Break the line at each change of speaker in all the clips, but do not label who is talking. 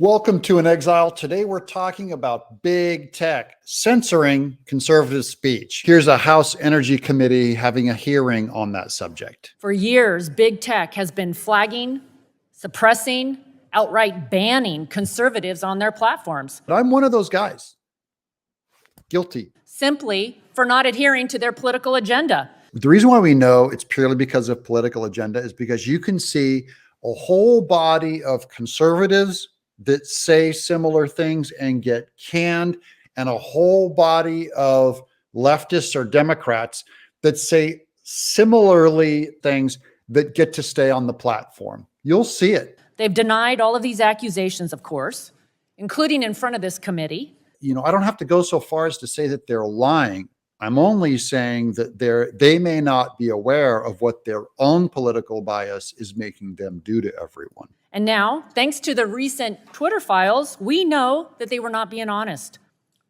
Welcome to An Exile. Today we're talking about big tech censoring conservative speech. Here's a House Energy Committee having a hearing on that subject.
For years, big tech has been flagging, suppressing, outright banning conservatives on their platforms.
But I'm one of those guys. Guilty.
Simply for not adhering to their political agenda.
The reason why we know it's purely because of political agenda is because you can see a whole body of conservatives that say similar things and get canned, and a whole body of leftists or Democrats that say similarly things that get to stay on the platform. You'll see it.
They've denied all of these accusations, of course, including in front of this committee.
I don't have to go so far as to say that they're lying. I'm only saying that they may not be aware of what their own political bias is making them do to everyone.
And now, thanks to the recent Twitter files, we know that they were not being honest.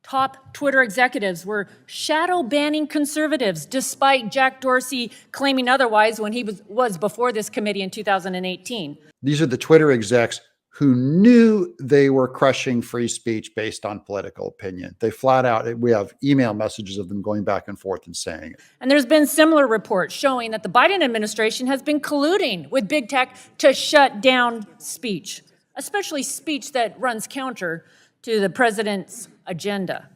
Top Twitter executives were shadow banning conservatives, despite Jack Dorsey claiming otherwise when he was before this committee in 2018.
These are the Twitter execs who knew they were crushing free speech based on political opinion. They flat out, we have email messages of them going back and forth and saying it.
And there's been similar reports showing that the Biden administration has been colluding with big tech to shut down speech, especially speech that runs counter to the president's agenda.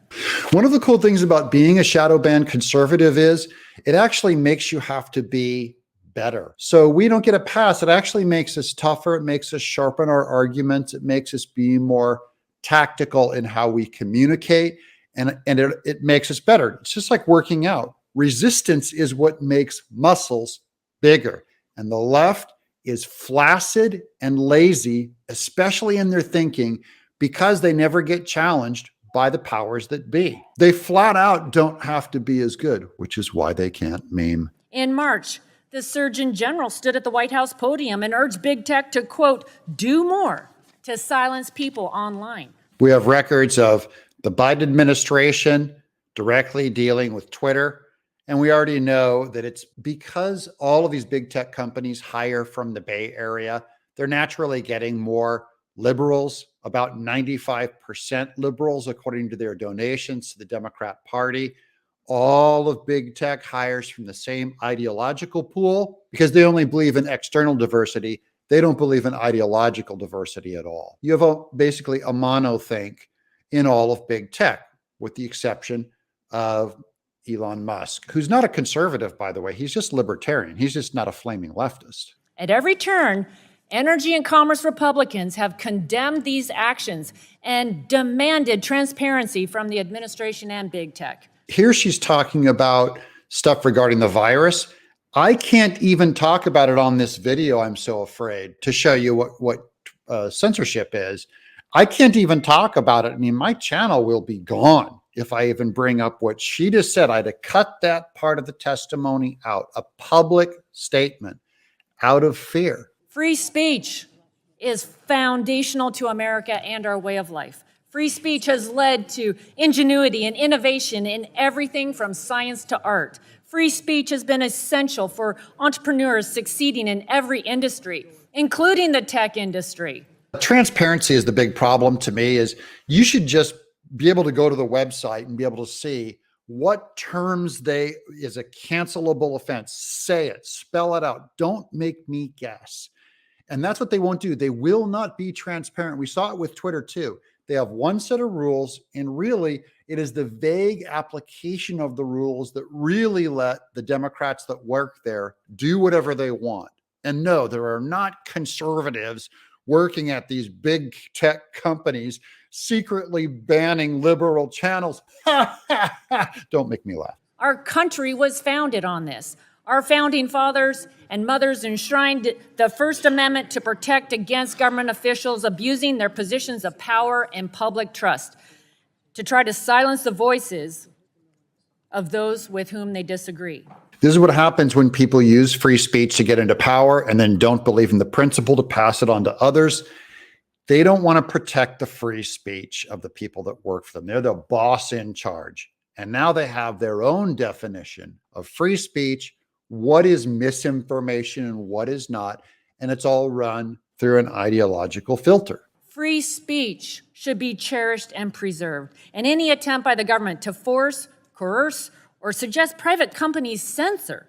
One of the cool things about being a shadow banned conservative is it actually makes you have to be better. So we don't get a pass. It actually makes us tougher. It makes us sharpen our arguments. It makes us be more tactical in how we communicate, and it makes us better. It's just like working out. Resistance is what makes muscles bigger. And the left is flaccid and lazy, especially in their thinking, because they never get challenged by the powers that be. They flat out don't have to be as good, which is why they can't meme.
In March, the Surgeon General stood at the White House podium and urged big tech to, quote, do more to silence people online.
We have records of the Biden administration directly dealing with Twitter. And we already know that it's because all of these big tech companies hire from the Bay Area, they're naturally getting more liberals, about 95% liberals, according to their donations to the Democrat Party. All of big tech hires from the same ideological pool because they only believe in external diversity. They don't believe in ideological diversity at all. You have basically a monothink in all of big tech, with the exception of Elon Musk, who's not a conservative, by the way. He's just libertarian. He's just not a flaming leftist.
At every turn, energy and commerce Republicans have condemned these actions and demanded transparency from the administration and big tech.
Here she's talking about stuff regarding the virus. I can't even talk about it on this video. I'm so afraid to show you what censorship is. I can't even talk about it. I mean, my channel will be gone if I even bring up what she just said. I had to cut that part of the testimony out, a public statement, out of fear.
Free speech is foundational to America and our way of life. Free speech has led to ingenuity and innovation in everything from science to art. Free speech has been essential for entrepreneurs succeeding in every industry, including the tech industry.
Transparency is the big problem to me. Is you should just be able to go to the website and be able to see what terms is a cancelable offense. Say it, spell it out. Don't make me guess. And that's what they won't do. They will not be transparent. We saw it with Twitter too. They have one set of rules, and really it is the vague application of the rules that really let the Democrats that work there do whatever they want. And no, there are not conservatives working at these big tech companies secretly banning liberal channels. Don't make me laugh.
Our country was founded on this. Our founding fathers and mothers enshrined the First Amendment to protect against government officials abusing their positions of power and public trust, to try to silence the voices of those with whom they disagree.
This is what happens when people use free speech to get into power and then don't believe in the principle to pass it on to others. They don't want to protect the free speech of the people that work for them. They're the boss in charge. And now they have their own definition of free speech, what is misinformation and what is not. And it's all run through an ideological filter.
Free speech should be cherished and preserved, and any attempt by the government to force, coerce, or suggest private companies censor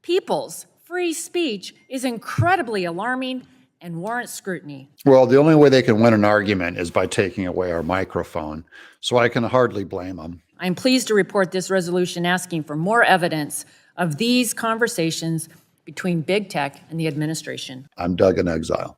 people's free speech is incredibly alarming and warrants scrutiny.
Well, the only way they can win an argument is by taking away our microphone, so I can hardly blame them.
I'm pleased to report this resolution asking for more evidence of these conversations between big tech and the administration.
I'm Doug in Exile.